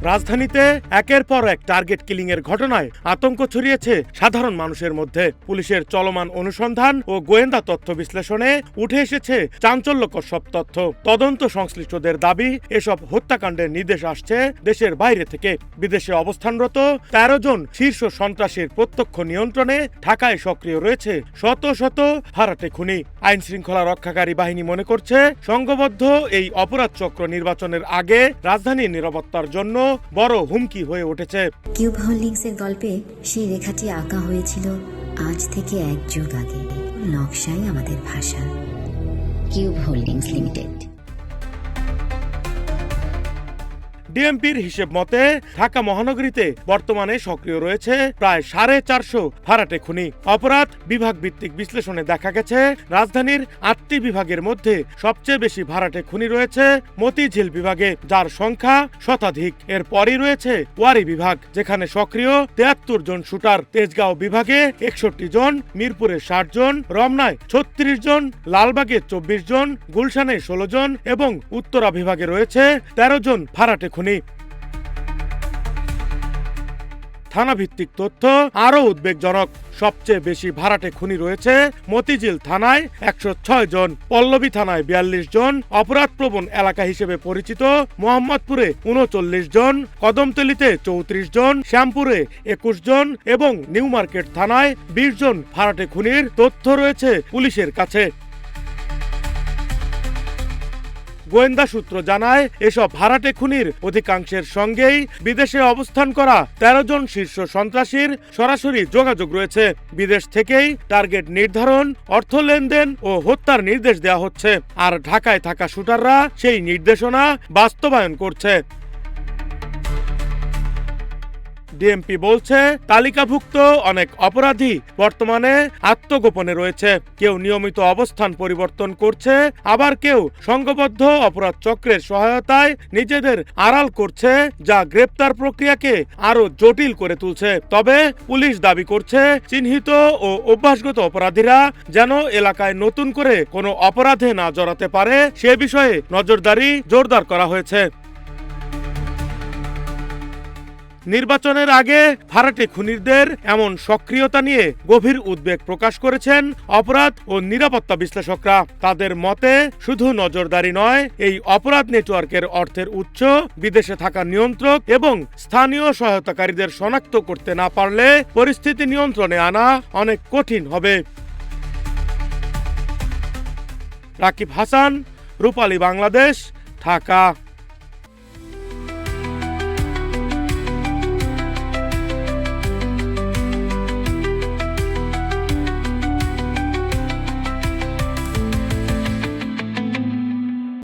রাজধানীতে একের পর এক টার্গেট কিলিং এর ঘটনায় আতঙ্ক ছড়িয়েছে সাধারণ মানুষের মধ্যে। পুলিশের চলমান অনুসন্ধান ও গোয়েন্দা তথ্য বিশ্লেষণে উঠে এসেছে চাঞ্চল্যকর সব তথ্য। তদন্ত সংশ্লিষ্টদের দাবি, এসব হত্যাকাণ্ডের নির্দেশ আসছে দেশের বাইরে থেকে। বিদেশে অবস্থানরত 13 জন শীর্ষ সন্ত্রাসীর প্রত্যক্ষ নিয়ন্ত্রণে ঢাকায় সক্রিয় রয়েছে শত শত ভাড়াটে খুনি। আইন শৃঙ্খলা রক্ষাকারী বাহিনী মনে করছে সংঘবদ্ধ এই অপরাধ চক্র নির্বাচনের আগে রাজধানীর নিরাপত্তার জন্য বড় হুমকি হয়ে উঠেছে। কিউব হোল্ডিংসের গল্পে সেই রেখাটি আঁকা হয়েছিল আজ থেকে 1 যুগ আগে। নকশাই আমাদের ভাষা। Cube holdings limited. ডিএমপির হিসেব মতে ঢাকা মহানগরীতে বর্তমানে সক্রিয় রয়েছে প্রায় 450 ভাড়াটে খুনি। অপরাধ বিভাগ ভিত্তিক বিশ্লেষণে দেখা গেছে রাজধানীর 8টি বিভাগের মধ্যে সবচেয়ে বেশি ভাড়াটে খুনি রয়েছে মতিঝিল বিভাগে, যার সংখ্যা শতাধিক। এরপরই রয়েছে ওয়ারী বিভাগ, যেখানে সক্রিয় 73 জন শুটার। তেজগাঁও বিভাগে 61 জন, মিরপুরে 60 জন, রমনায় 36 জন, লালবাগে 24 জন, গুলশানে 16 জন এবং উত্তরা বিভাগে রয়েছে 13 জন ভাড়াটে খুনি। থানা ভিত্তিক তথ্য আরো উদ্বেগজনক। সবচেয়ে বেশি ভাড়াটে খুনি রয়েছে মতিঝিল থানায় 106 জন, পল্লবী থানায় 42 জন, অপরাধপ্রবণ এলাকা হিসেবে পরিচিত মোহাম্মদপুরে 39 জন, কদমতলীতে 34 জন, শ্যামপুরে 21 জন এবং নিউ মার্কেট থানায় 20 জন ভাড়াটে খুনির তথ্য রয়েছে পুলিশের কাছে। গোয়েন্দা সূত্র জানায়, এসব ভাড়াটে খুনির অধিকাংশের সঙ্গেই বিদেশে অবস্থান করা 13 জন শীর্ষ সন্ত্রাসীর সরাসরি যোগাযোগ রয়েছে। বিদেশ থেকেই টার্গেট নির্ধারণ, অর্থ লেনদেন ও হত্যার নির্দেশ দেওয়া হচ্ছে, আর ঢাকায় থাকা শুটাররা সেই নির্দেশনা বাস্তবায়ন করছে। ডিএমপি বলছে, তালিকাভুক্ত অনেক অপরাধী বর্তমানে আত্মগোপনে রয়েছে। কেউ নিয়মিত অবস্থান পরিবর্তন করছে, আবার কেউ সংঘবদ্ধ অপরাধ চক্রের সহায়তায় নিজেদের আড়াল করছে, যা গ্রেপ্তার প্রক্রিয়াকে আরো জটিল করে তুলছে। তবে পুলিশ দাবি করছে, চিহ্নিত ও অভ্যাসগত অপরাধীরা যেন এলাকায় নতুন করে কোনো অপরাধে না জড়াতে পারে সে বিষয়ে নজরদারি জোরদার করা হয়েছে। নির্বাচনের আগে ভাড়াটে খুনিদের এমন সক্রিয়তা নিয়ে গভীর উদ্বেগ প্রকাশ করেছেন অপরাধ ও নিরাপত্তা বিশ্লেষকরা। তাদের মতে, শুধু নজরদারি নয়, এই অপরাধ নেটওয়ার্কের অর্থের উৎস, বিদেশে থাকা নিয়ন্ত্রক এবং স্থানীয় সহায়তাকারীদের শনাক্ত করতে না পারলে পরিস্থিতি নিয়ন্ত্রণে আনা অনেক কঠিন হবে। রাকিব হাসান, রূপালী বাংলাদেশ, ঢাকা।